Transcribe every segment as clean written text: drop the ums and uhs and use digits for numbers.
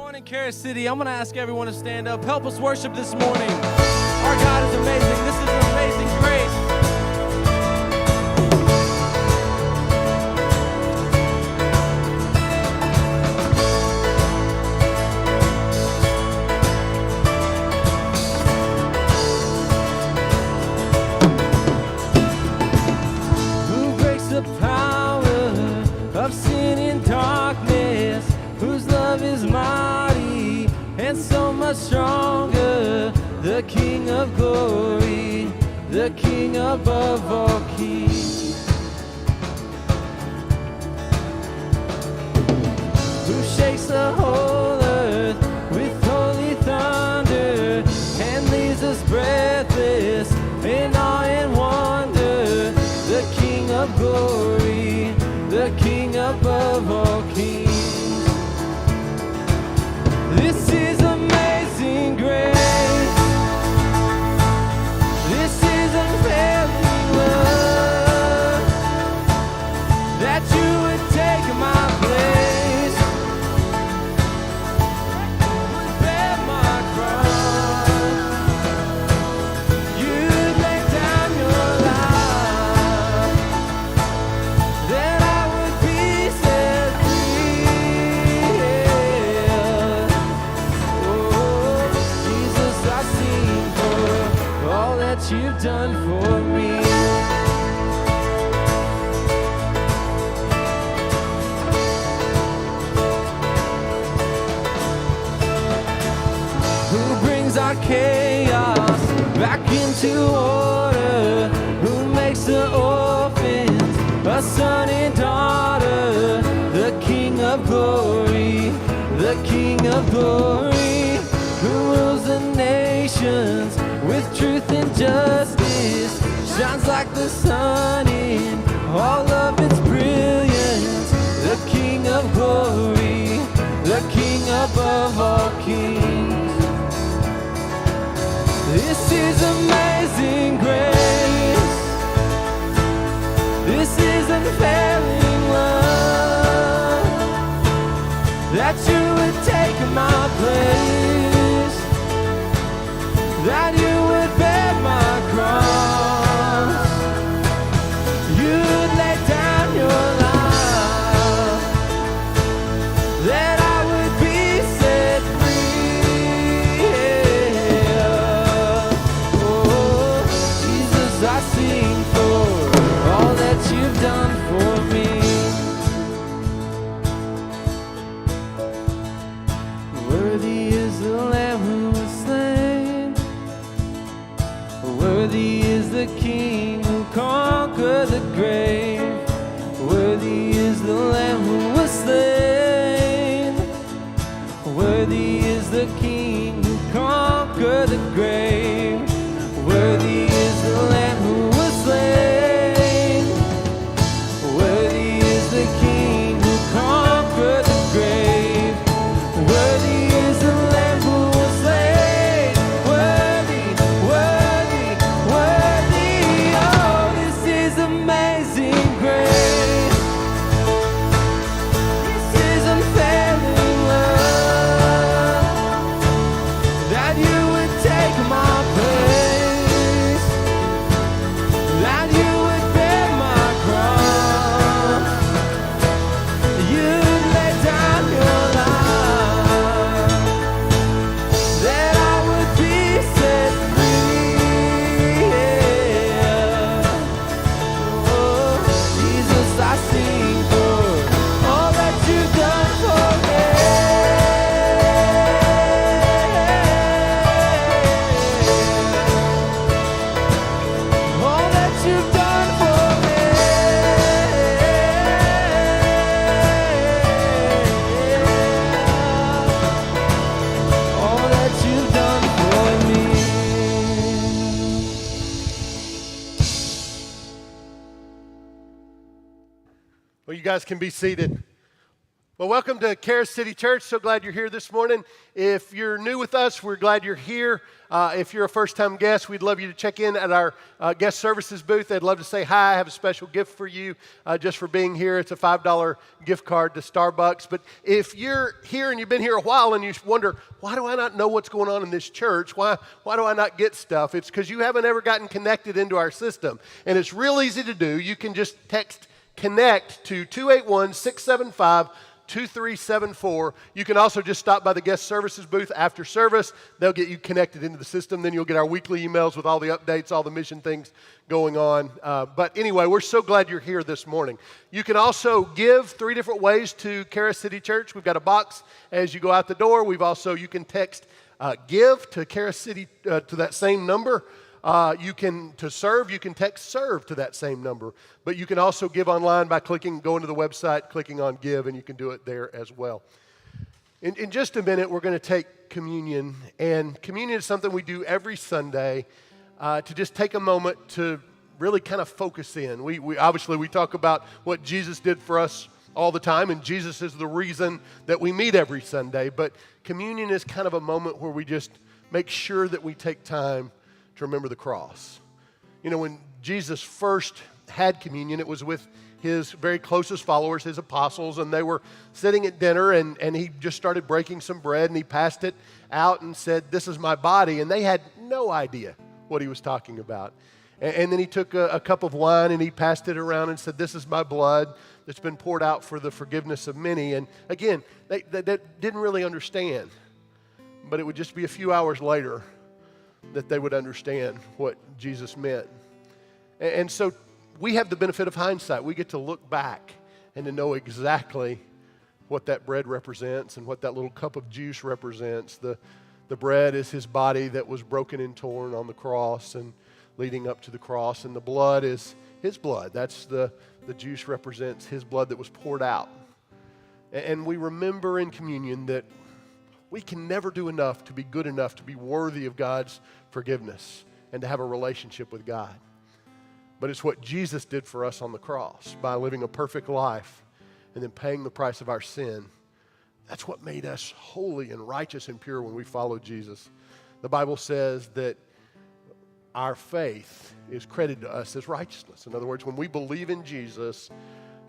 Morning, Carrier City. I'm going to ask everyone to stand up. Help us worship this morning. Our God is amazing. This is an amazing grace. Who breaks the power of sin and darkness? Whose love is mighty and so much stronger, the King of glory, the King above all kings. Who shakes the whole earth with holy thunder and leaves us breathless in awe and wonder, the King of glory, the King above all kings. This is amazing grace. This is unfailing love, that you would take my place, would bear my cross. You'd lay down your life, that I would be set free. Oh, Jesus, I sing for all that you've done for me. Who brings our chaos back into order? Who makes the orphans a son and daughter? The King of glory, the King of glory, who rules the nations with truth and justice, shines like the sun in all of its brilliance. The King of glory, the King above all kings. This is amazing grace. This is unfailing love, that you would take my place, that you would bear my cross. You'd lay down your life, that I would be set free. Oh, Jesus, I sing for all that you've done for me. Worthy is the Lamb who was slain. Worthy is the King who conquered the grave. Worthy is the Lamb who was slain. Worthy is the King who conquered the grave. Worthy is the Lamb who was slain. Worthy is the King who conquered the grave. Worthy is the Lamb who was slain. Worthy, worthy, worthy. Oh, this is amazing grace. This is unfailing love, that you would take my place, that you would bear my cross. You'd lay down your life, that I would be set free. Oh, Jesus, I sing for all that you've done for me. All that you've done for me. All that you've done for me. Well, you guys can be seated. Well, welcome to Karis City Church. So glad you're here this morning. If you're new with us, we're glad you're here. If you're a first-time guest, we'd love you to check in at our guest services booth. I'd love to say hi. I have a special gift for you just for being here. It's a $5 gift card to Starbucks. But if you're here and you've been here a while and you wonder, why do I not know what's going on in this church? Why do I not get stuff? It's because you haven't ever gotten connected into our system. And it's real easy to do. You can just text CONNECT to 281-675-2374. You can also just stop by the guest services booth after service. They'll get you connected into the system. Then you'll get our weekly emails with all the updates, all the mission things going on. But anyway, we're so glad you're here this morning. You can also give 3 different ways to Karis City Church. We've got a box as you go out the door. You can text give to Karis City to that same number. You can text serve to that same number. But you can also give online by going to the website, clicking on give, and you can do it there as well. In just a minute, we're going to take communion. And communion is something we do every Sunday to just take a moment to really kind of focus in. We obviously talk about what Jesus did for us all the time, and Jesus is the reason that we meet every Sunday. But communion is kind of a moment where we just make sure that we take time to remember the cross. You know, when Jesus first had communion, it was with his very closest followers, his apostles, and they were sitting at dinner, and he just started breaking some bread, and he passed it out and said, "This is my body," and they had no idea what he was talking about. And then he took a cup of wine, and he passed it around and said, "This is my blood that's been poured out for the forgiveness of many." And again, they didn't really understand, but it would just be a few hours later that they would understand what Jesus meant. And so we have the benefit of hindsight. We get to look back and to know exactly what that bread represents and what that little cup of juice represents. The bread is his body that was broken and torn on the cross and leading up to the cross, and the blood is his blood. That's the juice represents his blood that was poured out. And we remember in communion that we can never do enough to be good enough to be worthy of God's forgiveness and to have a relationship with God. But it's what Jesus did for us on the cross by living a perfect life and then paying the price of our sin. That's what made us holy and righteous and pure when we followed Jesus. The Bible says that our faith is credited to us as righteousness. In other words, when we believe in Jesus,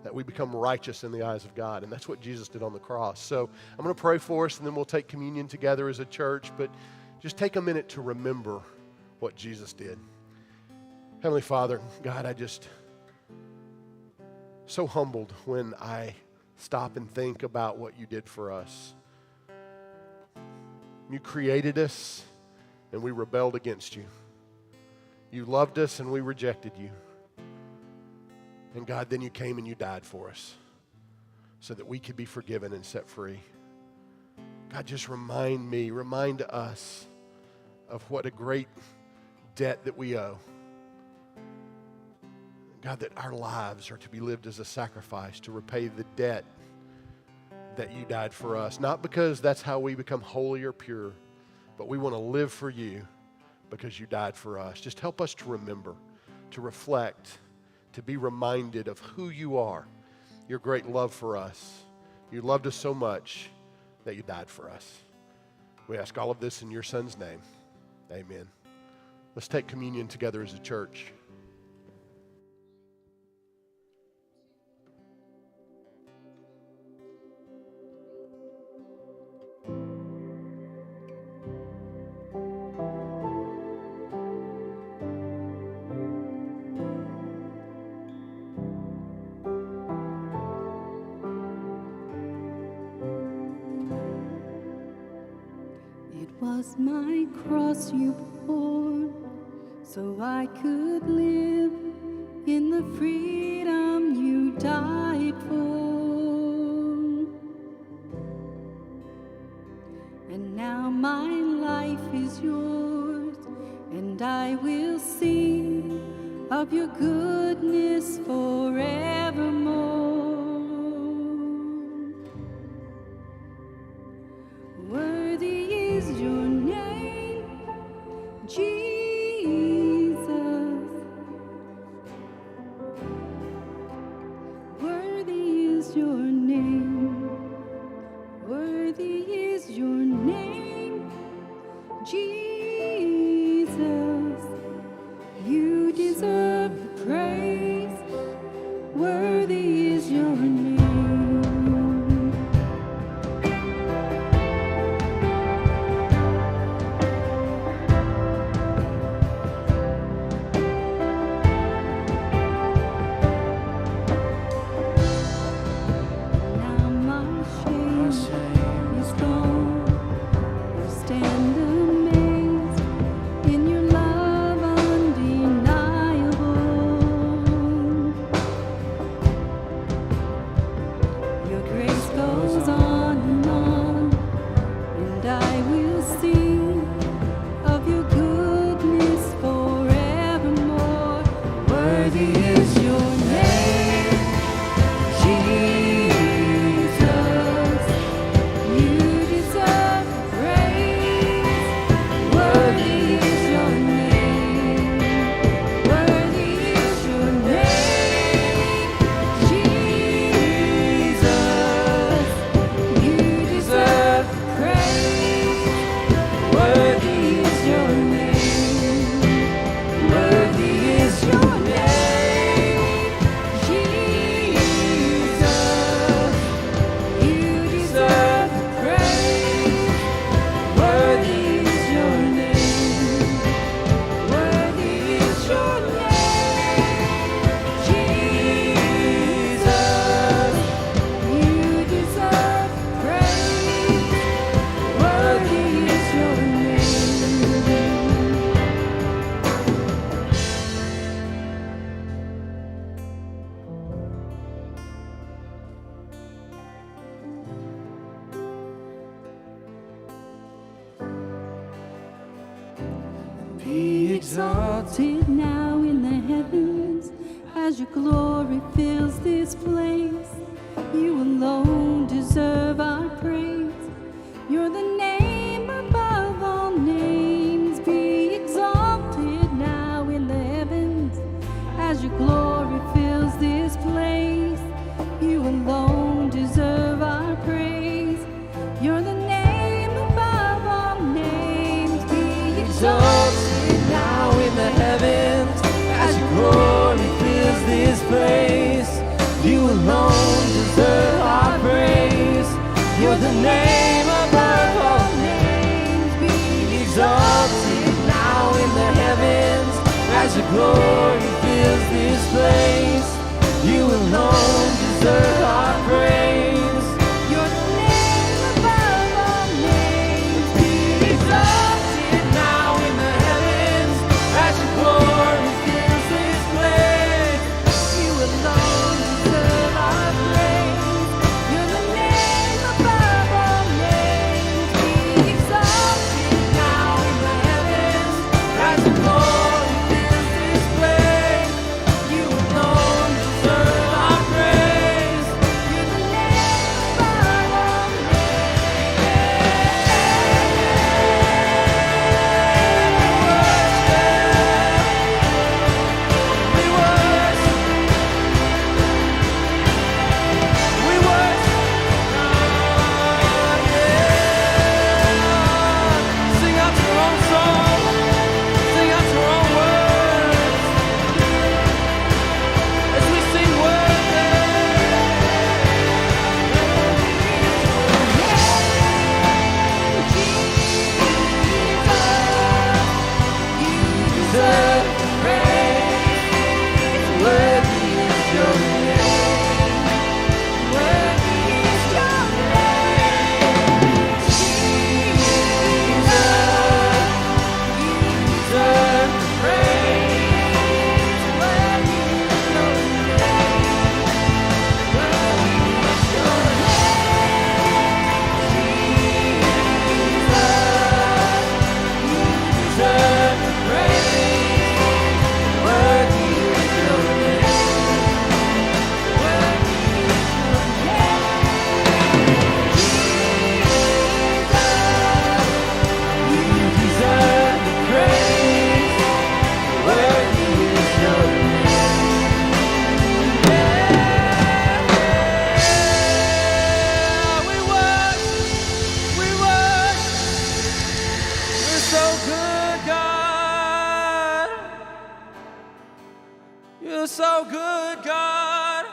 that we become righteous in the eyes of God. And that's what Jesus did on the cross. So I'm going to pray for us, and then we'll take communion together as a church. But just take a minute to remember what Jesus did. Heavenly Father, God, I just so humbled when I stop and think about what you did for us. You created us, and we rebelled against you. You loved us, and we rejected you. And God, then you came and you died for us so that we could be forgiven and set free. God, just remind us of what a great debt that we owe. God, that our lives are to be lived as a sacrifice to repay the debt that you died for us. Not because that's how we become holy or pure, but we want to live for you because you died for us. Just help us to remember, to reflect, to be reminded of who you are, your great love for us. You loved us so much that you died for us. We ask all of this in your Son's name. Amen. Let's take communion together as a church. Was my cross you bore, so I could live in the freedom you died for. And now my life is yours, and I will sing of your goodness forevermore. Worthy is your name, Jesus. Worthy is your name. exalted now in the heavens as your glory fills this place. You alone deserve our praise. You're the name above all names. Be exalted now in the heavens as your glory fills this place. You alone deserve our praise. You're the name above all names. Be exalted now in the heavens as your glory fills this place. You alone deserve our praise. You're the name above all names. Be exalted now in the heavens as your glory fills this place. You alone deserve our praise. You're the name above all names. Be exalted now in the heavens as your glory fills this place. You alone deserve our praise. You're the name above all names. Be exalted Now in the heavens as your glory fills this place. You alone deserve our praise. You're the name above all We worship. We worship God, yeah. Sing out your own song. Sing out your own words. As we sing deserve praise. Worthy is your name. Worthy is your name. Jesus, you deserve praise. Worthy is your name. Worthy is your name. Jesus, you deserve praise. Worthy is your name. Worthy is your name. You deserve the praise. Worthy is your name. Yeah, we worship. You're so good, God. You're so good, God.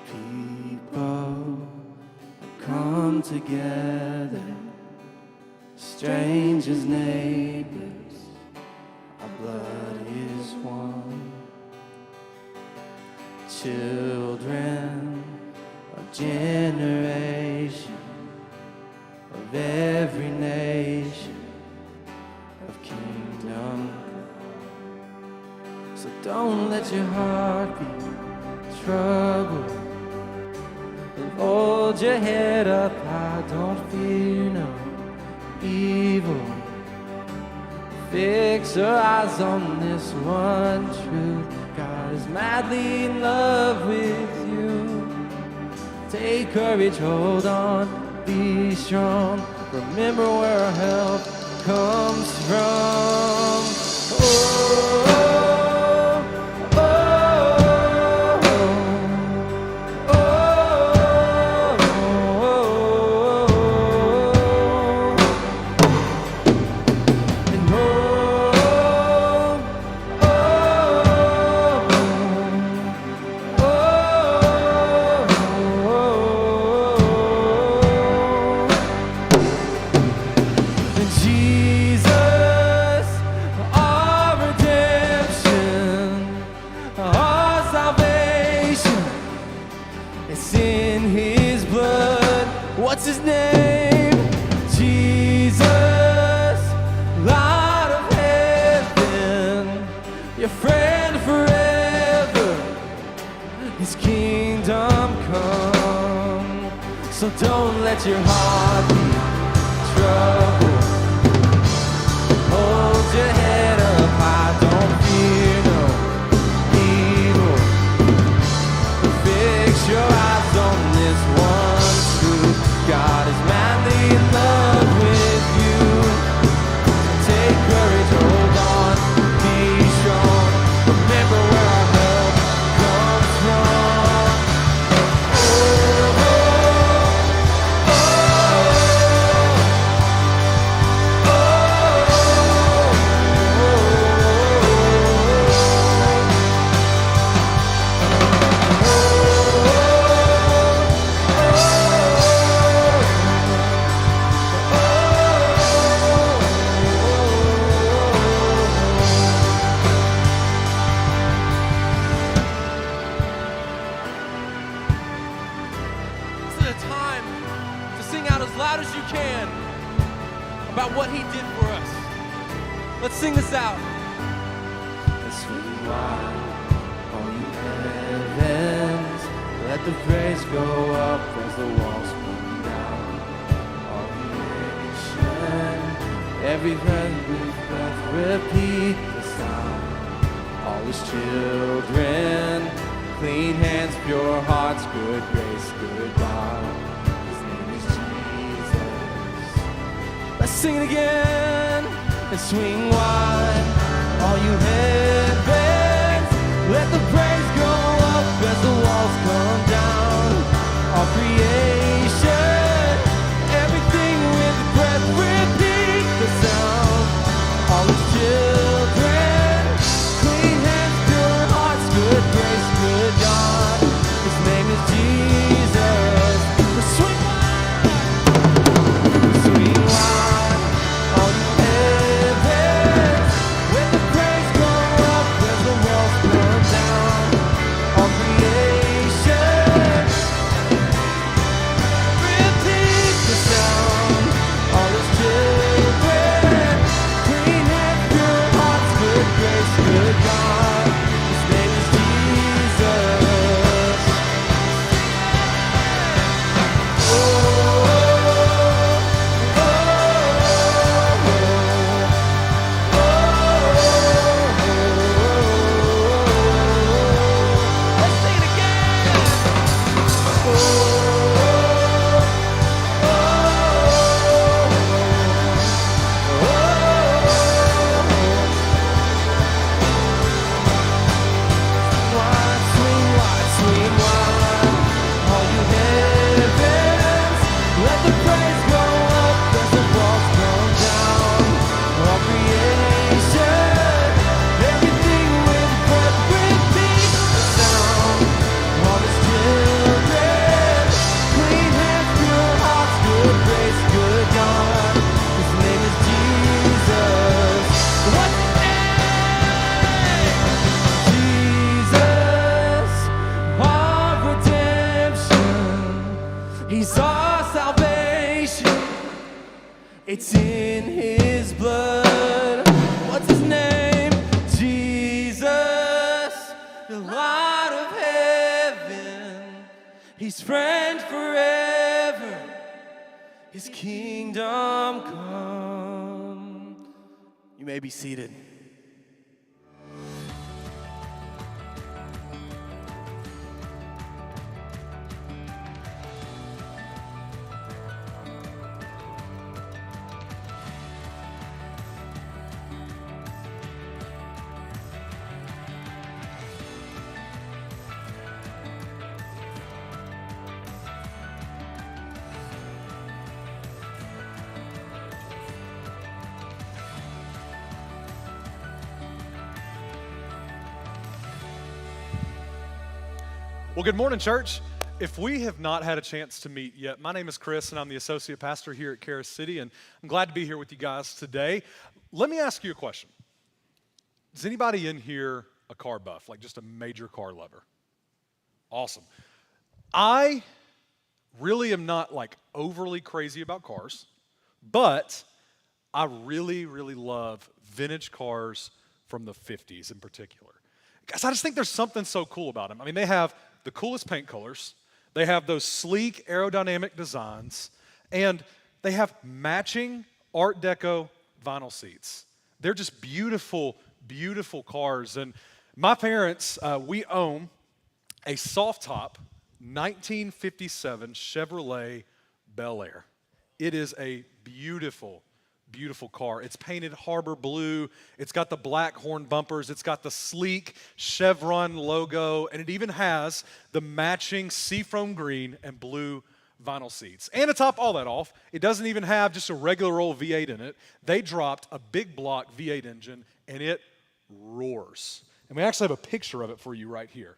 People come together, strangers, neighbors, our blood is one. Children of generation, of every nation, of kingdom. So don't let your heart be troubled, and hold your head up high. Don't fear no evil. Fix your eyes on this one truth. God is madly in love with you. Take courage, hold on, be strong. Remember where our help comes from. Oh, oh, oh, and Jesus, our redemption, our salvation, it's in His blood. What's His name? Jesus, our kingdom come. So don't let your heart be troubled. Hold your head up high, don't fear no evil. Fix your eyes on this one truth. God is madly in love with you. Take courage, hold on, be strong. Remember where our help comes from. Oh, oh, oh, oh, This is a time to sing out as loud as you can about what he did for us. Let's sing this out. Let's swing wide, all you heavens. Let the praise go up as the walls come down. All creation, every breath with breath, repeat the sound. All his children, clean hands, pure hearts, good grace, good God. His name is Jesus. Let's sing it again and swing wide, all you heavens. Let the praise go up as the walls come down. All creation, everything with breath, repeat the sound. All his children, clean hands, pure hearts, good grace, good God. His name is Jesus. Swing wide, all you heavens. Let the praise go up as the walls come down. All creation, repeat the sound. All his children, clean hands, pure hearts, good grace, good God. His name is Jesus. Oh, oh, let's sing it again. Swing wide, all you heavens. Let the praise go up as the walls come down. All creation, everything with breath, repeat the sound. All his children, clean hands, pure hearts, good grace, good God. His name is Jesus. What's his name? Jesus, our redemption. He's our salvation. It's in his blood. What's his name? Jesus, the light of heaven. He's friend forever. His kingdom come. You may be seated. Well, good morning, church. If we have not had a chance to meet yet, my name is Chris, and I'm the associate pastor here at Karis City, and I'm glad to be here with you guys today. Let me ask you a question. Is anybody in here a car buff, like just a major car lover? Awesome. I really am not like overly crazy about cars, but I really, really love vintage cars from the 50s in particular. Guys, I just think there's something so cool about them. I mean, they have the coolest paint colors. They have those sleek aerodynamic designs, and they have matching Art Deco vinyl seats. They're just beautiful, beautiful cars. And my parents, we own a soft top 1957 Chevrolet Bel Air. It is a beautiful, beautiful car. It's painted Harbor blue. It's got the black horn bumpers. It's got the sleek Chevron logo, and it even has the matching seafoam green and blue vinyl seats. And to top all that off, it doesn't even have just a regular old V8 in it. They dropped a big block V8 engine, and it roars. And we actually have a picture of it for you right here.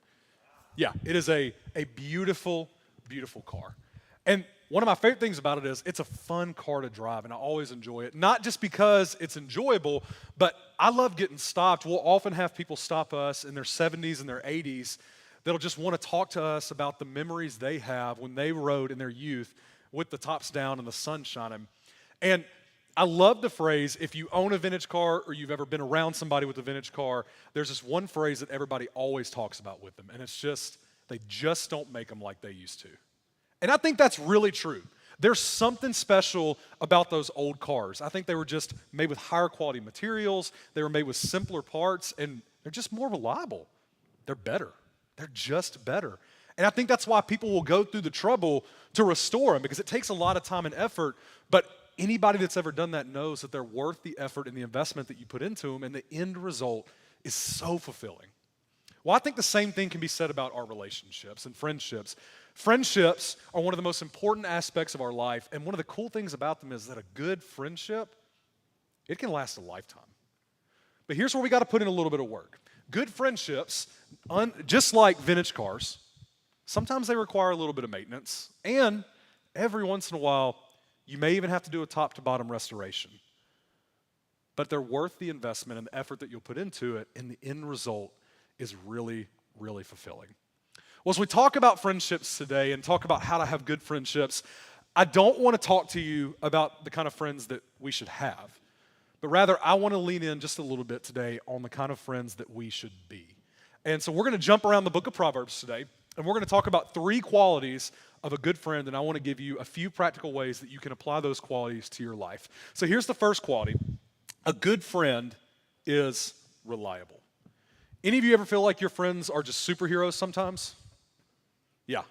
Yeah, it is a beautiful, beautiful car. And one of my favorite things about it is it's a fun car to drive, and I always enjoy it. Not just because it's enjoyable, but I love getting stopped. We'll often have people stop us in their 70s and their 80s that'll just want to talk to us about the memories they have when they rode in their youth with the tops down and the sun shining. And I love the phrase, if you own a vintage car or you've ever been around somebody with a vintage car, there's this one phrase that everybody always talks about with them, and it's just, they just don't make them like they used to. And I think that's really true. There's something special about those old cars. I think they were just made with higher quality materials, they were made with simpler parts, and they're just more reliable. They're better. They're just better. And I think that's why people will go through the trouble to restore them, because it takes a lot of time and effort, but anybody that's ever done that knows that they're worth the effort and the investment that you put into them, and the end result is so fulfilling. Well, I think the same thing can be said about our relationships and friendships. Friendships are one of the most important aspects of our life, and one of the cool things about them is that a good friendship, it can last a lifetime. But here's where we got to put in a little bit of work. Good friendships, just like vintage cars, sometimes they require a little bit of maintenance, and every once in a while, you may even have to do a top-to-bottom restoration. But they're worth the investment and the effort that you'll put into it, and the end result is really, really fulfilling. Well, as we talk about friendships today and talk about how to have good friendships, I don't want to talk to you about the kind of friends that we should have, but rather I want to lean in just a little bit today on the kind of friends that we should be. And so we're going to jump around the book of Proverbs today, and we're going to talk about 3 qualities of a good friend, and I want to give you a few practical ways that you can apply those qualities to your life. So here's the first quality. A good friend is reliable. Any of you ever feel like your friends are just superheroes sometimes? Yeah.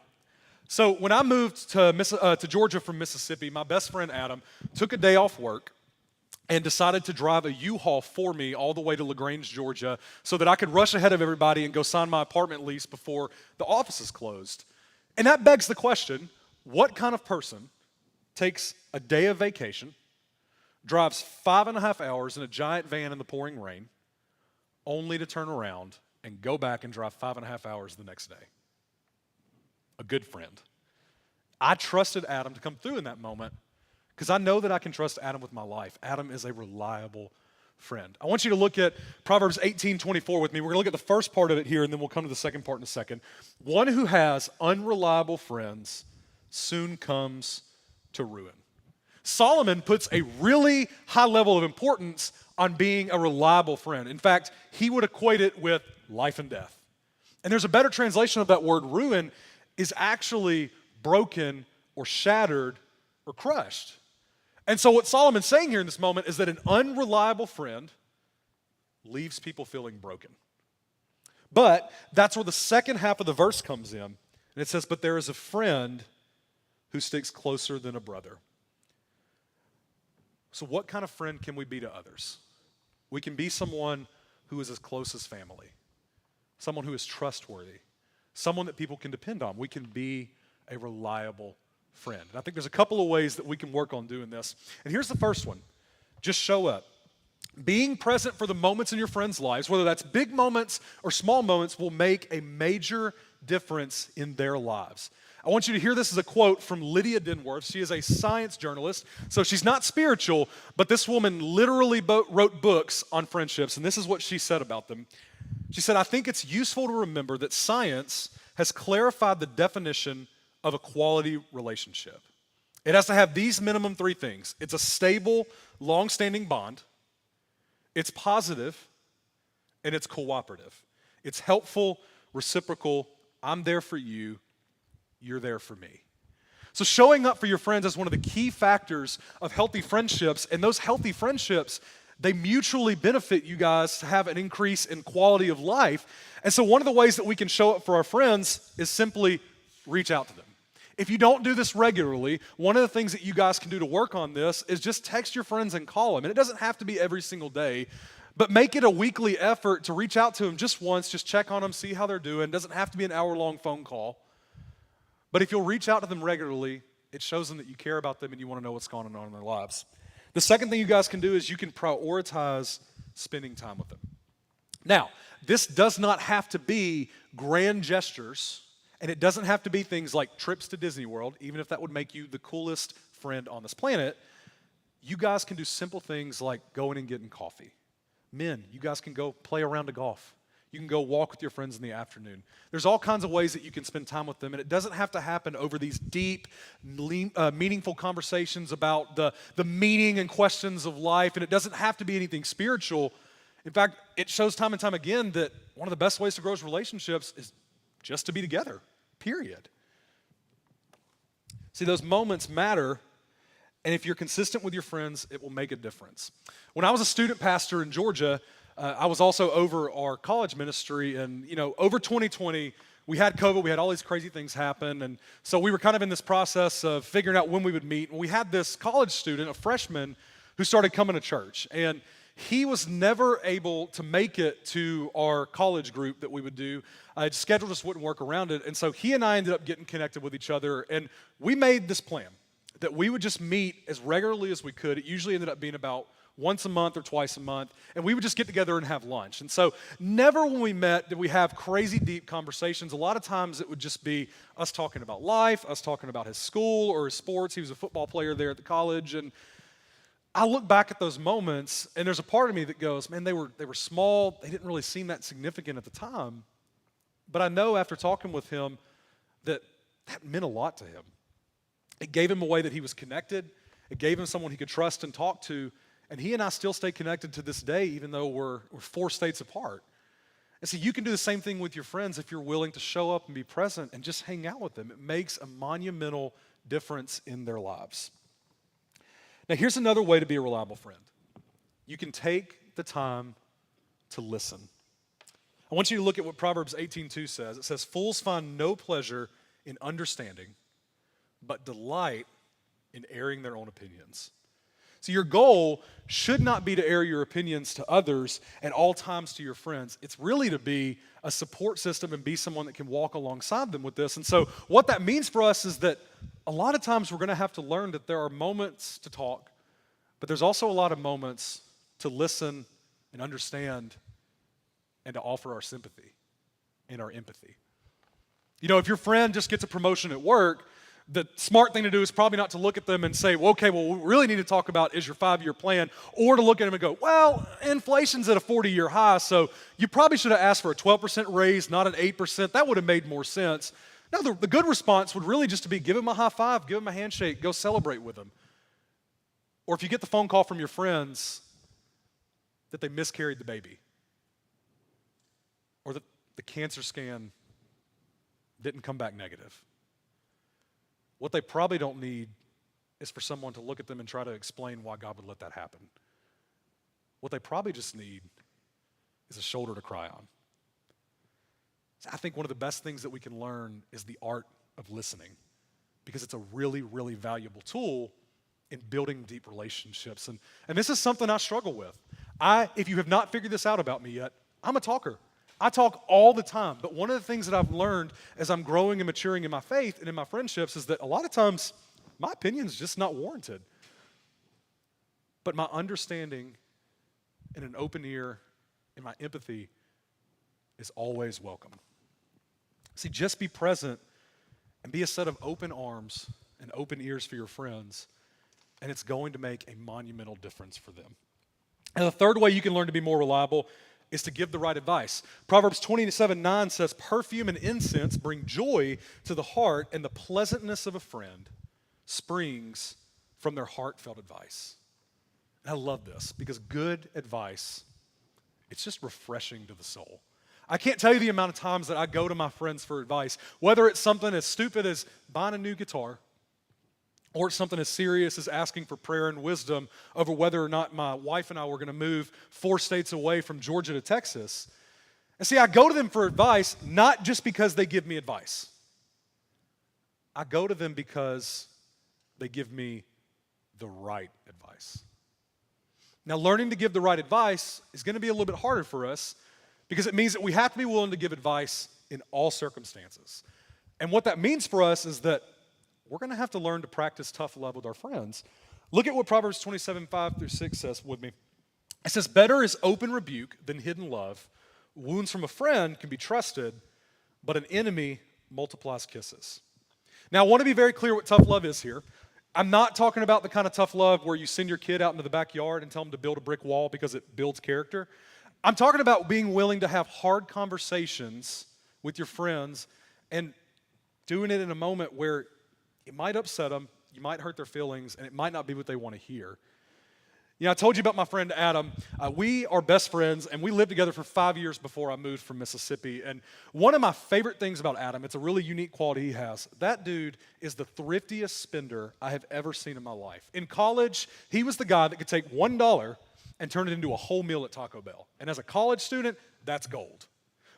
So when I moved to Georgia from Mississippi, my best friend Adam took a day off work and decided to drive a U-Haul for me all the way to LaGrange, Georgia, so that I could rush ahead of everybody and go sign my apartment lease before the offices closed. And that begs the question, what kind of person takes a day of vacation, drives 5.5 hours in a giant van in the pouring rain, only to turn around and go back and drive 5.5 hours the next day? A good friend. I trusted Adam to come through in that moment because I know that I can trust Adam with my life. Adam is a reliable friend. I want you to look at Proverbs 18:24 with me. We're going to look at the first part of it here, and then we'll come to the second part in a second. One who has unreliable friends soon comes to ruin. Solomon puts a really high level of importance on being a reliable friend. In fact, he would equate it with life and death. And there's a better translation of that word. Ruin is actually broken or shattered or crushed. And so what Solomon's saying here in this moment is that an unreliable friend leaves people feeling broken. But that's where the second half of the verse comes in. And it says, but there is a friend who sticks closer than a brother. So what kind of friend can we be to others? We can be someone who is as close as family, someone who is trustworthy, someone that people can depend on. We can be a reliable friend. And I think there's a couple of ways that we can work on doing this. And here's the first one. Just show up. Being present for the moments in your friends' lives, whether that's big moments or small moments, will make a major difference in their lives. I want you to hear this as a quote from Lydia Denworth. She is a science journalist, so she's not spiritual, but this woman literally wrote books on friendships, and this is what she said about them. She said, I think it's useful to remember that science has clarified the definition of a quality relationship. It has to have these minimum 3 things. It's a stable, long-standing bond. It's positive, and it's cooperative. It's helpful, reciprocal, I'm there for you, you're there for me. So showing up for your friends is one of the key factors of healthy friendships, and those healthy friendships, they mutually benefit you guys to have an increase in quality of life. And so one of the ways that we can show up for our friends is simply reach out to them. If you don't do this regularly, one of the things that you guys can do to work on this is just text your friends and call them. And it doesn't have to be every single day, but make it a weekly effort to reach out to them just once, just check on them, see how they're doing. It doesn't have to be an hour-long phone call. But if you'll reach out to them regularly, it shows them that you care about them and you want to know what's going on in their lives. The second thing you guys can do is you can prioritize spending time with them. Now, this does not have to be grand gestures, and it doesn't have to be things like trips to Disney World, even if that would make you the coolest friend on this planet. You guys can do simple things like going and getting coffee. Men, you guys can go play a round of golf. You can go walk with your friends in the afternoon. There's all kinds of ways that you can spend time with them, and it doesn't have to happen over these deep, meaningful conversations about the meaning and questions of life, and it doesn't have to be anything spiritual. In fact, it shows time and time again that one of the best ways to grow relationships is just to be together, period. See, those moments matter, and if you're consistent with your friends, it will make a difference. When I was a student pastor in Georgia, I was also over our college ministry, and over 2020, we had COVID, we had all these crazy things happen, and so we were kind of in this process of figuring out when we would meet, and we had this college student, a freshman, who started coming to church, and he was never able to make it to our college group that we would do. His schedule just wouldn't work around it, and so he and I ended up getting connected with each other, and we made this plan that we would just meet as regularly as we could. It usually ended up being about once a month or twice a month, and we would just get together and have lunch. And so never when we met did we have crazy deep conversations. A lot of times it would just be us talking about life, us talking about his school or his sports. He was a football player there at the college, and I look back at those moments, and there's a part of me that goes, man, they were small. They didn't really seem that significant at the time, but I know after talking with him that meant a lot to him. It gave him a way that he was connected. It gave him someone he could trust and talk to. And he and I still stay connected to this day, even though we're 4 states apart. And so you can do the same thing with your friends if you're willing to show up and be present and just hang out with them. It makes a monumental difference in their lives. Now, here's another way to be a reliable friend. You can take the time to listen. I want you to look at what Proverbs 18:2 says. It says, "Fools find no pleasure in understanding, but delight in airing their own opinions." So your goal should not be to air your opinions to others at all times to your friends. It's really to be a support system and be someone that can walk alongside them with this. And so what that means for us is that a lot of times we're going to have to learn that there are moments to talk, but there's also a lot of moments to listen and understand and to offer our sympathy and our empathy. If your friend just gets a promotion at work, the smart thing to do is probably not to look at them and say, well, okay, what we really need to talk about is your 5-year plan, or to look at them and go, well, inflation's at a 40-year high, so you probably should have asked for a 12% raise, not an 8%. That would have made more sense. No, the good response would really just to be give them a high five, give them a handshake, go celebrate with them. Or if you get the phone call from your friends that they miscarried the baby, or that the cancer scan didn't come back negative. What they probably don't need is for someone to look at them and try to explain why God would let that happen. What they probably just need is a shoulder to cry on. So I think one of the best things that we can learn is the art of listening, because it's a really, really valuable tool in building deep relationships. And this is something I struggle with. If you have not figured this out about me yet, I'm a talker. I talk all the time, but one of the things that I've learned as I'm growing and maturing in my faith and in my friendships is that a lot of times my opinion is just not warranted. But my understanding and an open ear and my empathy is always welcome. See, just be present and be a set of open arms and open ears for your friends, and it's going to make a monumental difference for them. And the third way you can learn to be more reliable is to give the right advice. Proverbs 27:9 says, "Perfume and incense bring joy to the heart, and the pleasantness of a friend springs from their heartfelt advice." And I love this because good advice, it's just refreshing to the soul. I can't tell you the amount of times that I go to my friends for advice, whether it's something as stupid as buying a new guitar, or it's something as serious as asking for prayer and wisdom over whether or not my wife and I were going to move 4 states away from Georgia to Texas. And see, I go to them for advice not just because they give me advice. I go to them because they give me the right advice. Now, learning to give the right advice is going to be a little bit harder for us because it means that we have to be willing to give advice in all circumstances. And what that means for us is that we're going to have to learn to practice tough love with our friends. Look at what Proverbs 27:5-6 says with me. It says, "Better is open rebuke than hidden love. Wounds from a friend can be trusted, but an enemy multiplies kisses." Now, I want to be very clear what tough love is here. I'm not talking about the kind of tough love where you send your kid out into the backyard and tell them to build a brick wall because it builds character. I'm talking about being willing to have hard conversations with your friends and doing it in a moment where it might upset them, you might hurt their feelings, and it might not be what they want to hear. You know, I told you about my friend Adam. We are best friends, and we lived together for 5 years before I moved from Mississippi. And one of my favorite things about Adam, it's a really unique quality he has. That dude is the thriftiest spender I have ever seen in my life. In college, he was the guy that could take $1 and turn it into a whole meal at Taco Bell. And as a college student, that's gold.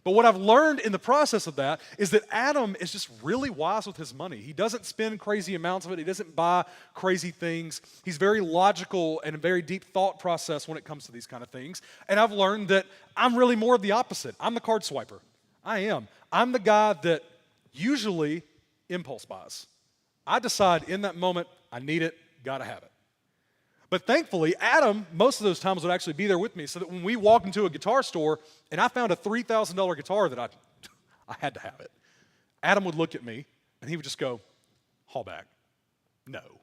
But what I've learned in the process of that is that Adam is just really wise with his money. He doesn't spend crazy amounts of it. He doesn't buy crazy things. He's very logical and a very deep thought process when it comes to these kind of things. And I've learned that I'm really more of the opposite. I'm the card swiper. I am. I'm the guy that usually impulse buys. I decide in that moment, I need it, gotta have it. But thankfully, Adam, most of those times, would actually be there with me so that when we walked into a guitar store and I found a $3,000 guitar that I had to have it, Adam would look at me and he would just go, "Halbach, no."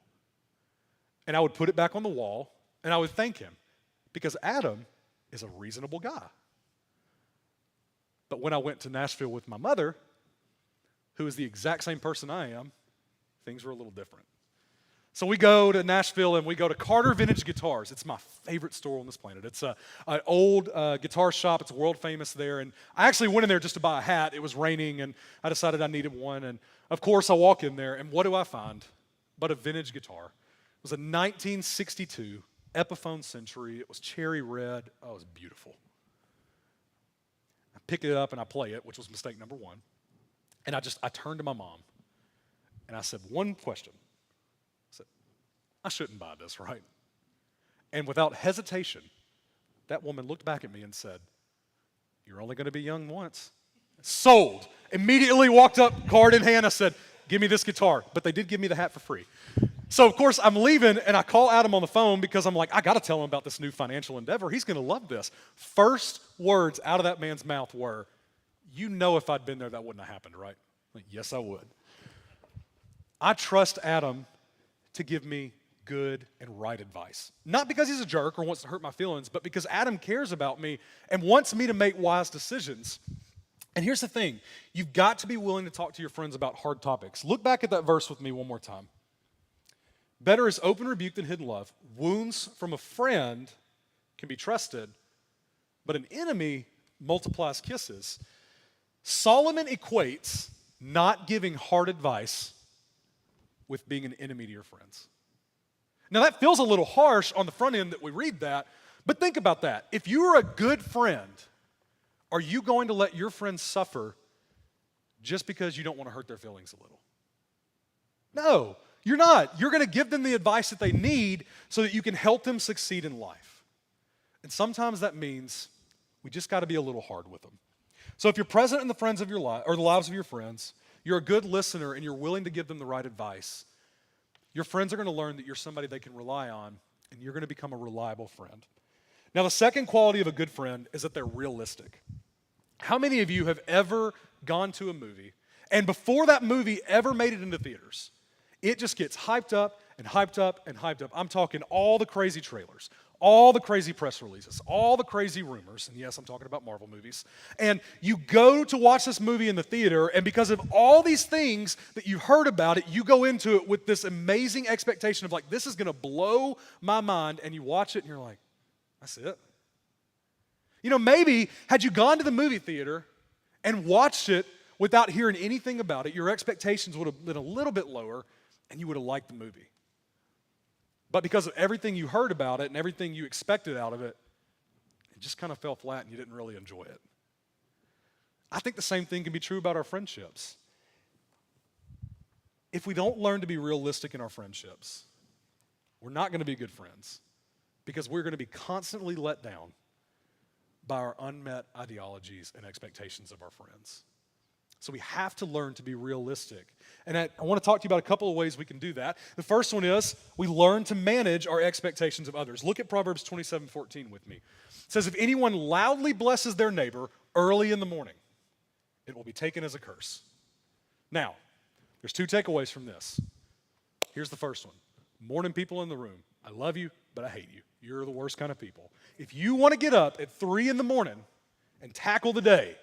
And I would put it back on the wall and I would thank him because Adam is a reasonable guy. But when I went to Nashville with my mother, who is the exact same person I am, things were a little different. So we go to Nashville and we go to Carter Vintage Guitars. It's my favorite store on this planet. It's an old guitar shop. It's world famous there. And I actually went in there just to buy a hat. It was raining and I decided I needed one. And of course I walk in there and what do I find but a vintage guitar. It was a 1962 Epiphone Century. It was cherry red. Oh, it was beautiful. I pick it up and I play it, which was mistake number one. And I turned to my mom and I said one question. I shouldn't buy this, right? And without hesitation, that woman looked back at me and said, "You're only going to be young once." Sold. Immediately walked up, card in hand. I said, "Give me this guitar." But they did give me the hat for free. So, of course, I'm leaving, and I call Adam on the phone because I'm like, I got to tell him about this new financial endeavor. He's going to love this. First words out of that man's mouth were, "You know if I'd been there, that wouldn't have happened, right?" I'm like, yes, I would. I trust Adam to give me good and right advice. Not because he's a jerk or wants to hurt my feelings, but because Adam cares about me and wants me to make wise decisions. And here's the thing. You've got to be willing to talk to your friends about hard topics. Look back at that verse with me one more time. Better is open rebuke than hidden love. Wounds from a friend can be trusted, but an enemy multiplies kisses. Solomon equates not giving hard advice with being an enemy to your friends. Now, that feels a little harsh on the front end that we read that, but think about that. If you're a good friend, are you going to let your friends suffer just because you don't want to hurt their feelings a little? No, you're not. You're going to give them the advice that they need so that you can help them succeed in life. And sometimes that means we just got to be a little hard with them. So if you're present in the friends of your life or the lives of your friends, you're a good listener and you're willing to give them the right advice, your friends are going to learn that you're somebody they can rely on, and you're going to become a reliable friend. Now, the second quality of a good friend is that they're realistic. How many of you have ever gone to a movie, and before that movie ever made it into theaters, it just gets hyped up and hyped up and hyped up? I'm talking all the crazy trailers, all the crazy press releases, all the crazy rumors, and yes, I'm talking about Marvel movies. And you go to watch this movie in the theater, and because of all these things that you've heard about it, you go into it with this amazing expectation of like, this is going to blow my mind, and you watch it, and you're like, that's it. You know, maybe had you gone to the movie theater and watched it without hearing anything about it, your expectations would have been a little bit lower and you would have liked the movie. But because of everything you heard about it and everything you expected out of it, it just kind of fell flat and you didn't really enjoy it. I think the same thing can be true about our friendships. If we don't learn to be realistic in our friendships, we're not going to be good friends because we're going to be constantly let down by our unmet ideologies and expectations of our friends. So we have to learn to be realistic. And I want to talk to you about a couple of ways we can do that. The first one is we learn to manage our expectations of others. Look at Proverbs 27:14 with me. It says, if anyone loudly blesses their neighbor early in the morning, it will be taken as a curse. Now, there's two takeaways from this. Here's the first one. Morning people in the room, I love you, but I hate you. You're the worst kind of people. If you want to get up at 3 in the morning and tackle the day,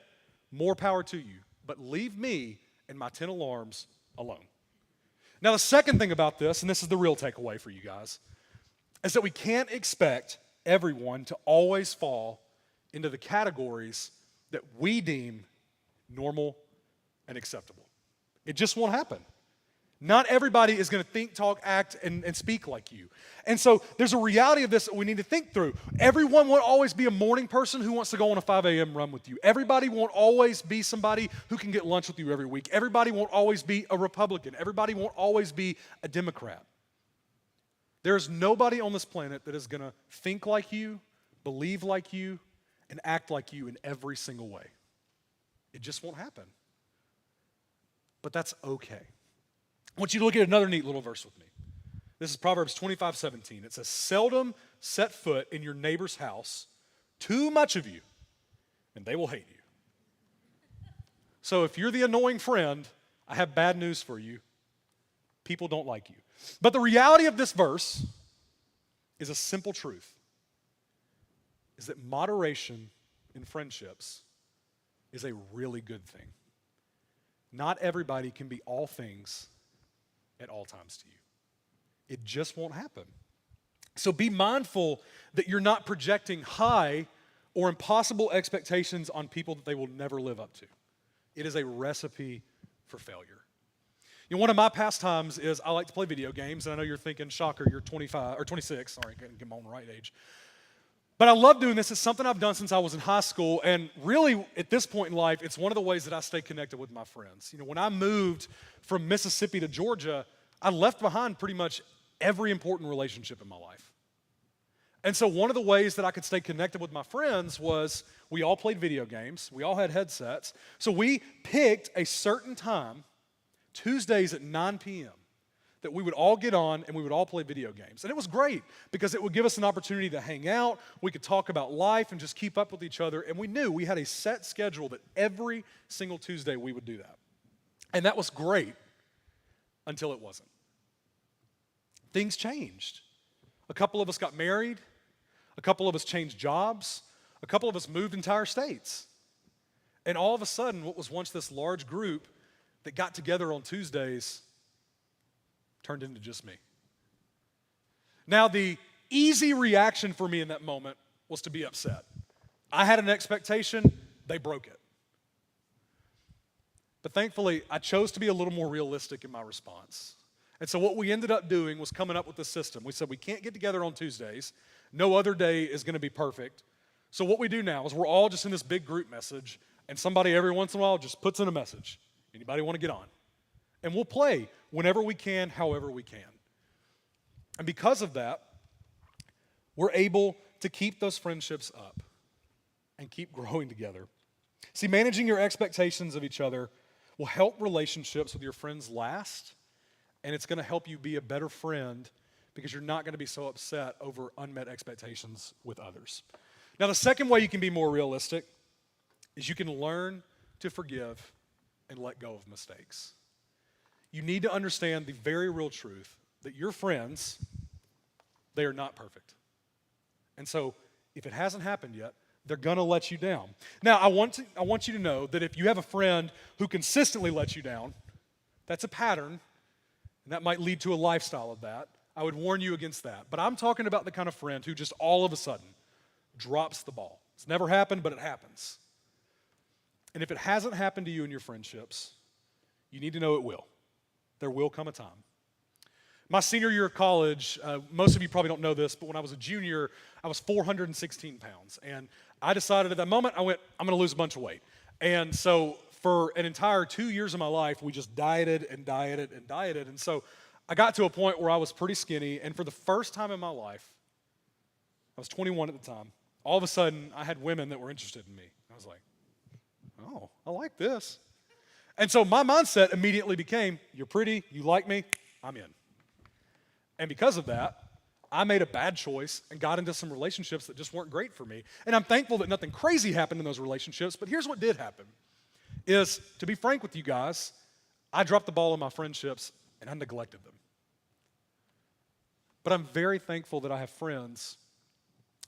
more power to you. But leave me and my 10 alarms alone. Now, the second thing about this, and this is the real takeaway for you guys, is that we can't expect everyone to always fall into the categories that we deem normal and acceptable. It just won't happen. Not everybody is going to think, talk, act, and speak like you. And so there's a reality of this that we need to think through. Everyone won't always be a morning person who wants to go on a 5 a.m. run with you. Everybody won't always be somebody who can get lunch with you every week. Everybody won't always be a Republican. Everybody won't always be a Democrat. There's nobody on this planet that is going to think like you, believe like you, and act like you in every single way. It just won't happen. But that's okay. I want you to look at another neat little verse with me. This is Proverbs 25:17. It says, seldom set foot in your neighbor's house, too much of you, and they will hate you. So if you're the annoying friend, I have bad news for you. People don't like you. But the reality of this verse is a simple truth, is that moderation in friendships is a really good thing. Not everybody can be all things at all times to you. It just won't happen. So be mindful that you're not projecting high or impossible expectations on people that they will never live up to. It is a recipe for failure. You know, one of my pastimes is I like to play video games, and I know you're thinking, shocker, you're 25 or 26. Sorry, I can't get my own right age. But I love doing this. It's something I've done since I was in high school, and really, at this point in life, it's one of the ways that I stay connected with my friends. You know, when I moved from Mississippi to Georgia, I left behind pretty much every important relationship in my life. And so one of the ways that I could stay connected with my friends was we all played video games. We all had headsets. So we picked a certain time, Tuesdays at 9 p.m., that we would all get on and we would all play video games. And it was great because it would give us an opportunity to hang out. We could talk about life and just keep up with each other. And we knew we had a set schedule that every single Tuesday we would do that. And that was great until it wasn't. Things changed. A couple of us got married. A couple of us changed jobs. A couple of us moved entire states. And all of a sudden, what was once this large group that got together on Tuesdays turned into just me. Now, the easy reaction for me in that moment was to be upset. I had an expectation, they broke it. But thankfully, I chose to be a little more realistic in my response. And so what we ended up doing was coming up with a system. We said we can't get together on Tuesdays. No other day is going to be perfect. So what we do now is we're all just in this big group message, and somebody every once in a while just puts in a message. Anybody want to get on? And we'll play whenever we can, however we can. And because of that, we're able to keep those friendships up and keep growing together. See, managing your expectations of each other will help relationships with your friends last, and it's going to help you be a better friend because you're not going to be so upset over unmet expectations with others. Now, the second way you can be more realistic is you can learn to forgive and let go of mistakes. You need to understand the very real truth that your friends, they are not perfect. And so, if it hasn't happened yet, they're going to let you down. Now, I want you to know that if you have a friend who consistently lets you down, that's a pattern, and that might lead to a lifestyle of that. I would warn you against that. But I'm talking about the kind of friend who just all of a sudden drops the ball. It's never happened, but it happens. And if it hasn't happened to you in your friendships, you need to know it will. There will come a time. My senior year of college, most of you probably don't know this, but when I was a junior, I was 416 pounds. And I decided at that moment, I'm going to lose a bunch of weight. And so for an entire 2 years of my life, we just dieted and dieted and dieted. And so I got to a point where I was pretty skinny. And for the first time in my life, I was 21 at the time, all of a sudden, I had women that were interested in me. I was like, oh, I like this. And so my mindset immediately became, you're pretty, you like me, I'm in. And because of that, I made a bad choice and got into some relationships that just weren't great for me. And I'm thankful that nothing crazy happened in those relationships, but here's what did happen, is, to be frank with you guys, I dropped the ball in my friendships and I neglected them. But I'm very thankful that I have friends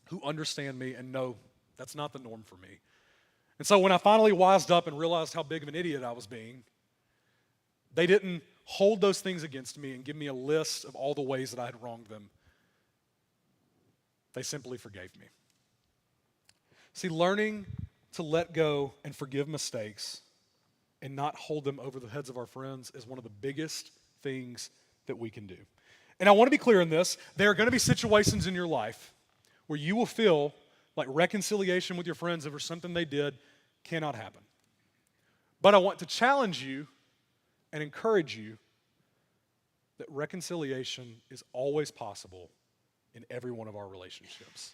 who understand me and know that's not the norm for me. And so when I finally wised up and realized how big of an idiot I was being, they didn't hold those things against me and give me a list of all the ways that I had wronged them. They simply forgave me. See, learning to let go and forgive mistakes and not hold them over the heads of our friends is one of the biggest things that we can do. And I want to be clear in this. There are going to be situations in your life where you will feel like reconciliation with your friends over something they did cannot happen. But I want to challenge you and encourage you that reconciliation is always possible in every one of our relationships.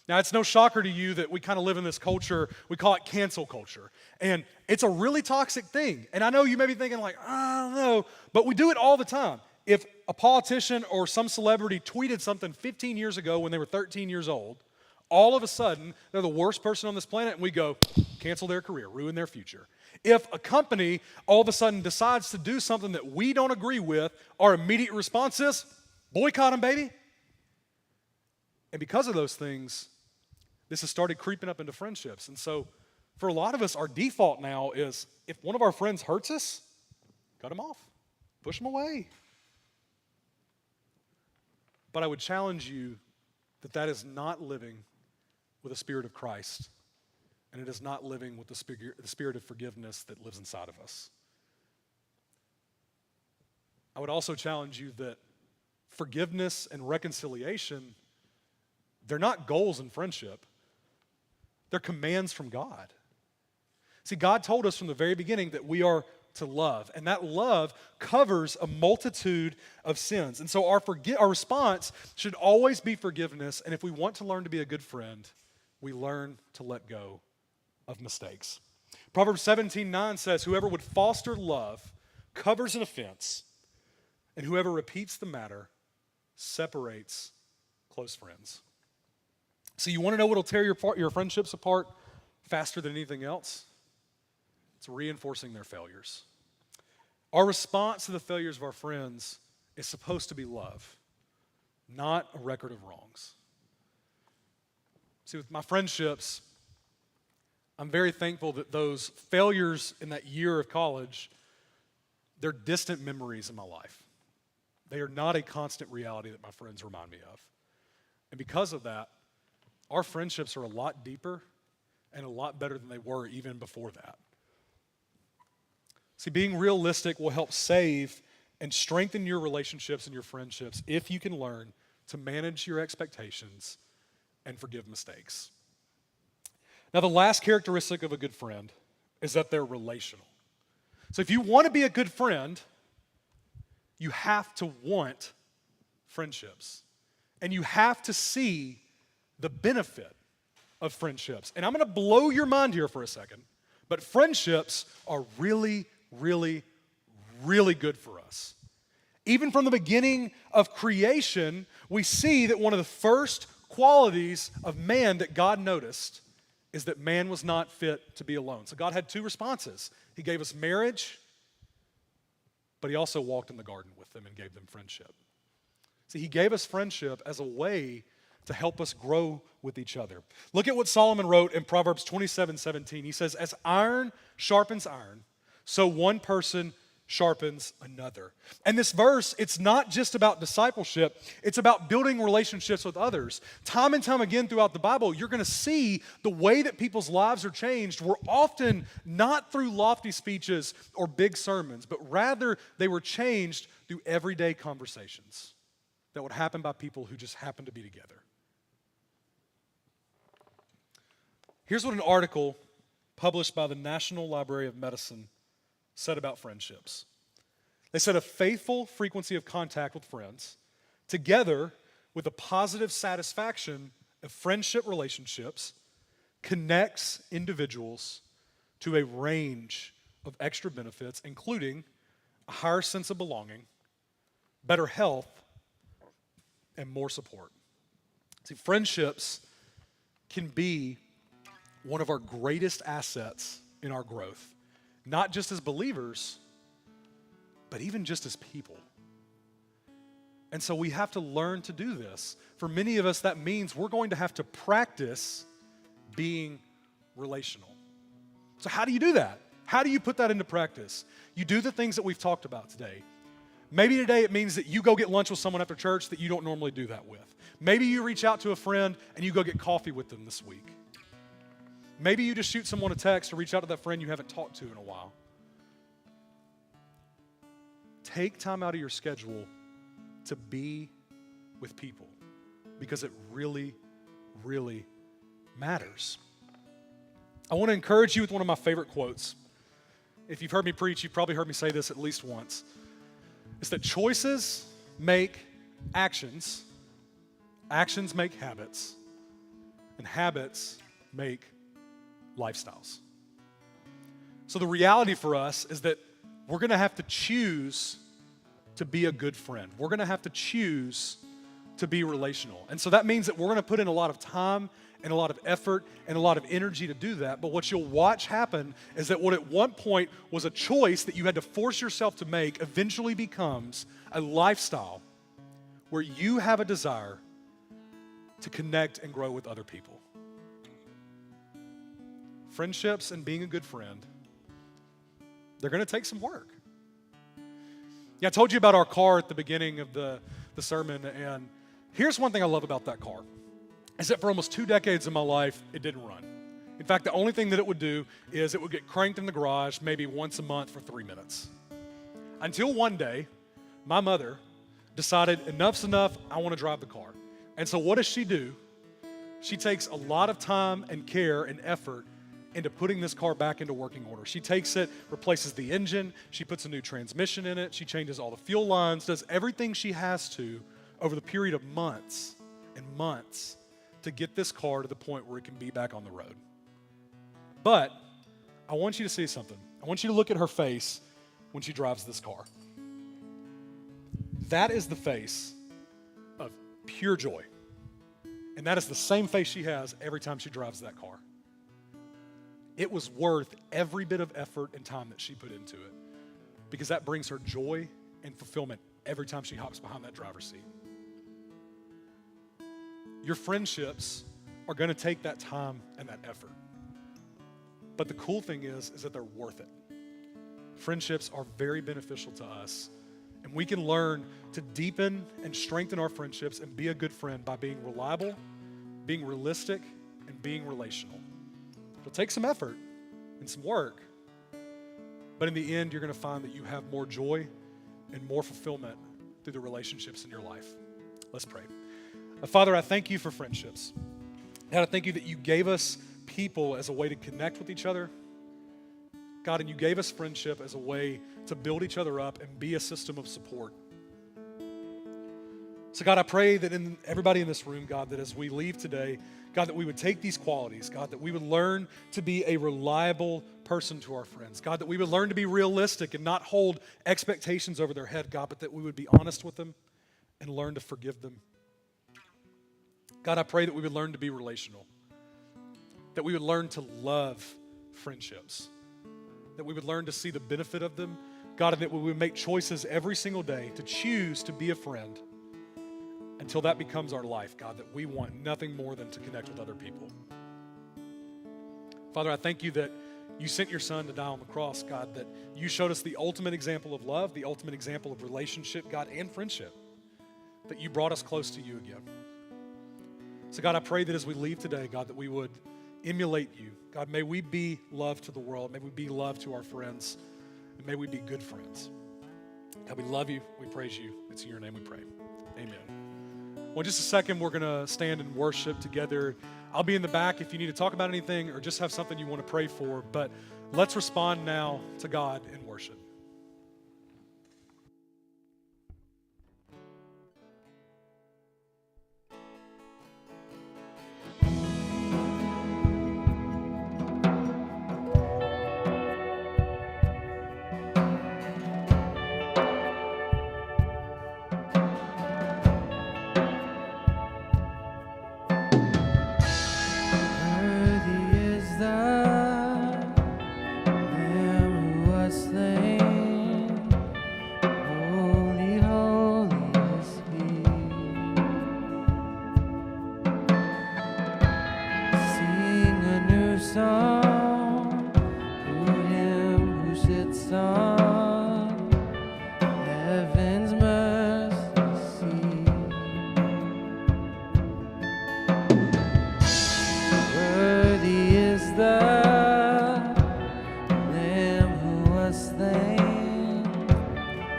Now, it's no shocker to you that we kind of live in this culture, we call it cancel culture. And it's a really toxic thing. And I know you may be thinking like, I don't know, but we do it all the time. If a politician or some celebrity tweeted something 15 years ago when they were 13 years old, all of a sudden, they're the worst person on this planet, and we go, cancel their career, ruin their future. If a company all of a sudden decides to do something that we don't agree with, our immediate response is, boycott them, baby. And because of those things, this has started creeping up into friendships. And so for a lot of us, our default now is, if one of our friends hurts us, cut them off, push them away. But I would challenge you that that is not living with the Spirit of Christ, and it is not living with the spirit of forgiveness that lives inside of us. I would also challenge you that forgiveness and reconciliation, they're not goals in friendship. They're commands from God. See, God told us from the very beginning that we are to love, and that love covers a multitude of sins. And so our response should always be forgiveness, and if we want to learn to be a good friend, we learn to let go of mistakes. Proverbs 17:9 says, whoever would foster love covers an offense, and whoever repeats the matter separates close friends. So you want to know what will tear your friendships apart faster than anything else? It's reinforcing their failures. Our response to the failures of our friends is supposed to be love, not a record of wrongs. See, with my friendships, I'm very thankful that those failures in that year of college, they're distant memories in my life. They are not a constant reality that my friends remind me of. And because of that, our friendships are a lot deeper and a lot better than they were even before that. See, being realistic will help save and strengthen your relationships and your friendships if you can learn to manage your expectations and forgive mistakes. Now, the last characteristic of a good friend is that they're relational. So if you want to be a good friend, you have to want friendships. And you have to see the benefit of friendships. And I'm going to blow your mind here for a second, but friendships are really, really, really good for us. Even from the beginning of creation, we see that one of the first qualities of man that God noticed is that man was not fit to be alone. So God had two responses. He gave us marriage, but he also walked in the garden with them and gave them friendship. See, he gave us friendship as a way to help us grow with each other. Look at what Solomon wrote in Proverbs 27:17. He says, as iron sharpens iron, so one person sharpens another. And this verse, it's not just about discipleship, it's about building relationships with others. Time and time again throughout the Bible, you're going to see the way that people's lives are changed were often not through lofty speeches or big sermons, but rather they were changed through everyday conversations that would happen by people who just happened to be together. Here's what an article published by the National Library of Medicine said about friendships. They said a faithful frequency of contact with friends, together with a positive satisfaction of friendship relationships, connects individuals to a range of extra benefits, including a higher sense of belonging, better health, and more support. See, friendships can be one of our greatest assets in our growth. Not just as believers, but even just as people. And so we have to learn to do this. For many of us, that means we're going to have to practice being relational. So how do you do that? How do you put that into practice? You do the things that we've talked about today. Maybe today it means that you go get lunch with someone after church that you don't normally do that with. Maybe you reach out to a friend and you go get coffee with them this week. Maybe you just shoot someone a text or reach out to that friend you haven't talked to in a while. Take time out of your schedule to be with people because it really, really matters. I want to encourage you with one of my favorite quotes. If you've heard me preach, you've probably heard me say this at least once. It's that choices make actions, actions make habits, and habits make lifestyles. So the reality for us is that we're going to have to choose to be a good friend. We're going to have to choose to be relational. And so that means that we're going to put in a lot of time and a lot of effort and a lot of energy to do that. But what you'll watch happen is that what at one point was a choice that you had to force yourself to make eventually becomes a lifestyle where you have a desire to connect and grow with other people. Friendships and being a good friend, they're going to take some work. Yeah, I told you about our car at the beginning of the sermon, and here's one thing I love about that car, is that for almost 2 decades of my life, it didn't run. In fact, the only thing that it would do is it would get cranked in the garage maybe once a month for 3 minutes. Until one day, my mother decided enough's enough, I want to drive the car. And so what does she do? She takes a lot of time and care and effort into putting this car back into working order. She takes it, replaces the engine, she puts a new transmission in it, she changes all the fuel lines, does everything she has to over the period of months and months to get this car to the point where it can be back on the road. But I want you to see something. I want you to look at her face when she drives this car. That is the face of pure joy. And that is the same face she has every time she drives that car. It was worth every bit of effort and time that she put into it because that brings her joy and fulfillment every time she hops behind that driver's seat. Your friendships are going to take that time and that effort. But the cool thing is that they're worth it. Friendships are very beneficial to us, and we can learn to deepen and strengthen our friendships and be a good friend by being reliable, being realistic, and being relational. It'll take some effort and some work, but in the end, you're going to find that you have more joy and more fulfillment through the relationships in your life. Let's pray. Father, I thank you for friendships. God, I thank you that you gave us people as a way to connect with each other. God, and you gave us friendship as a way to build each other up and be a system of support. So God, I pray that in everybody in this room, God, that as we leave today, God, that we would take these qualities, God, that we would learn to be a reliable person to our friends. God, that we would learn to be realistic and not hold expectations over their head, God, but that we would be honest with them and learn to forgive them. God, I pray that we would learn to be relational, that we would learn to love friendships, that we would learn to see the benefit of them, God, and that we would make choices every single day to choose to be a friend until that becomes our life, God, that we want nothing more than to connect with other people. Father, I thank you that You sent your son to die on the cross, God, that you showed us the ultimate example of love, the ultimate example of relationship, God, and friendship, that you brought us close to you again. So God, I pray that as we leave today, God, that we would emulate you. God, may we be love to the world. May we be love to our friends. And may we be good friends. God, we love you. We praise you. It's in your name we pray. Amen. Well, in just a second, we're going to stand and worship together. I'll be in the back if you need to talk about anything or just have something you want to pray for. But let's respond now to God in worship. Worthy is the Lamb who was slain. Holy, holy is He. Sing a new song to Him who sits on heaven's mercy seat. Worthy is the Lamb who was slain.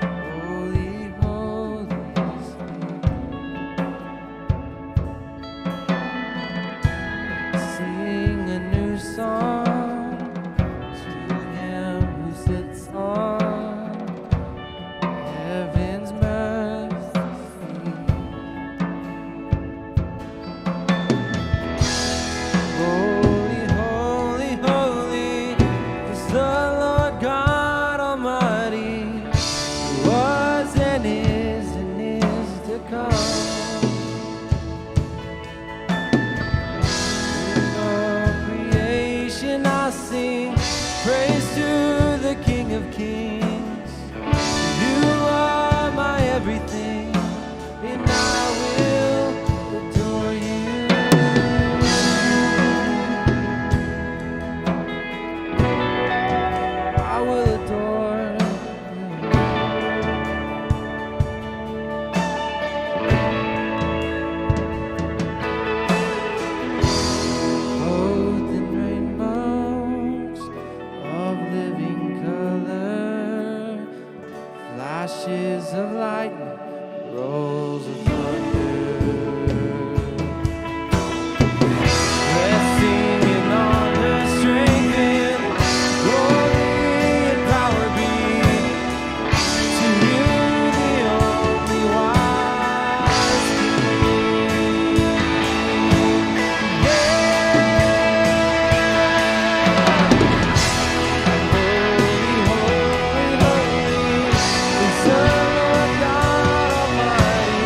Holy, holy is He. Sing a new song to Him who sits on heaven's mercy seat. Holy, holy, holy is the Lord God Almighty, who was and is to come. In all creation I'll sing praise to the King of Kings. You are my everything, and I will adore you. I will adore you. Clothed in rainbows of living color, flashes of lightning, rolls of thunder. Blessing and honor, strength and glory and power be to you, the only wise King. Holy, holy, holy is the Lord God Almighty.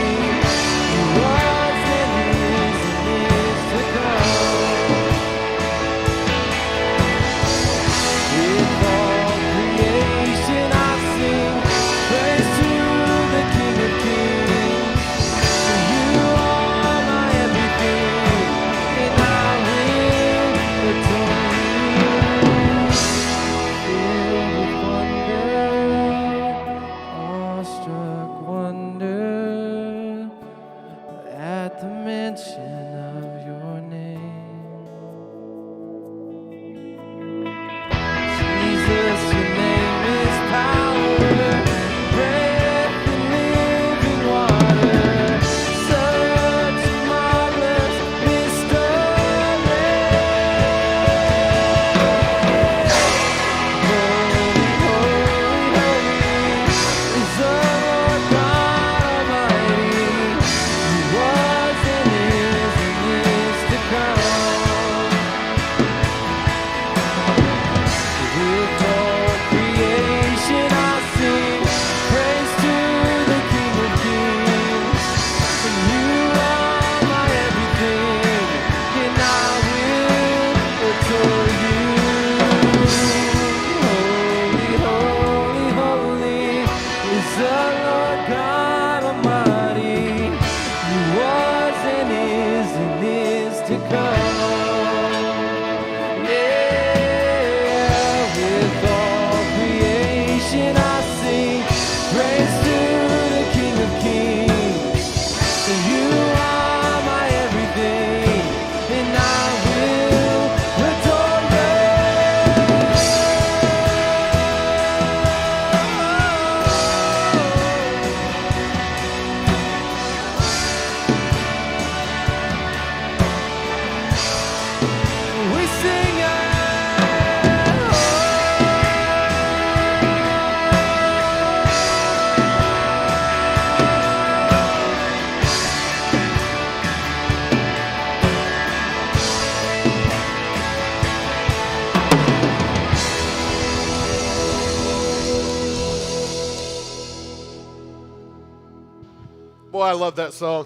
Boy, I love that song.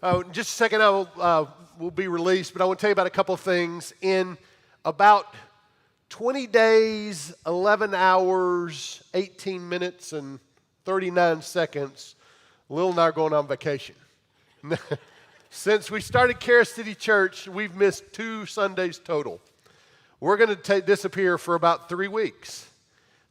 In just a second, will be released, but I want to tell you about a couple of things. In about 20 days, 11 hours, 18 minutes, and 39 seconds, Lil and I are going on vacation. Since we started Charis City Church, we've missed 2 Sundays total. We're going to disappear for about 3 weeks.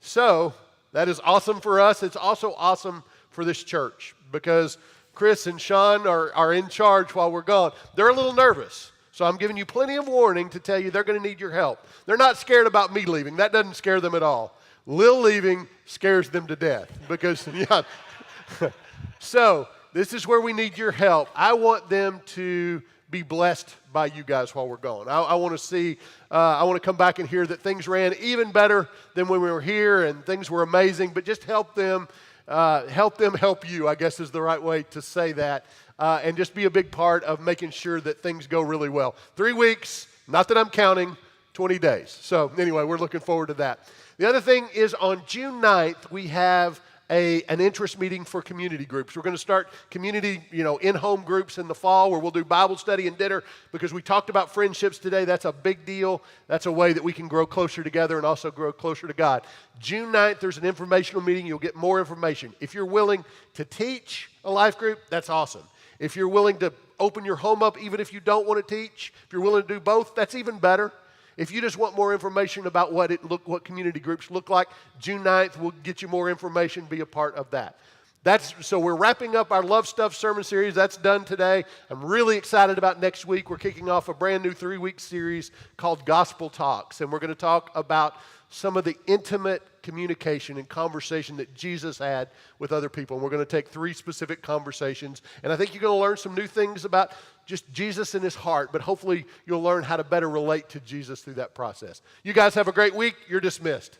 So that is awesome for us. It's also awesome for this church because Chris and Sean are in charge while we're gone. They're a little nervous, so I'm giving you plenty of warning to tell you they're going to need your help. They're not scared about me leaving. That doesn't scare them at all. Lil leaving scares them to death because, yeah. So this is where we need your help. I want them to be blessed by you guys while we're gone. I want to see, I want to come back and hear that things ran even better than when we were here and things were amazing, but just help them help you, I guess is the right way to say that, and just be a big part of making sure that things go really well. 3 weeks, not that I'm counting, 20 days. So anyway, we're looking forward to that. The other thing is on June 9th, we have an interest meeting for community groups. We're going to start community, in-home groups in the fall where we'll do Bible study and dinner because we talked about friendships today. That's a big deal. That's a way that we can grow closer together and also grow closer to God. June 9th, there's an informational meeting. You'll get more information. If you're willing to teach a life group, that's awesome. If you're willing to open your home up, even if you don't want to teach, if you're willing to do both, that's even better. If you just want more information about what community groups look like, June 9th, we'll get you more information, be a part of that. So we're wrapping up our Love Stuff sermon series. That's done today. I'm really excited about next week. We're kicking off a brand new 3-week series called Gospel Talks, and we're going to talk about some of the intimate communication and conversation that Jesus had with other people. And we're going to take 3 specific conversations, and I think you're going to learn some new things about just Jesus and his heart, but hopefully you'll learn how to better relate to Jesus through that process. You guys have a great week. You're dismissed.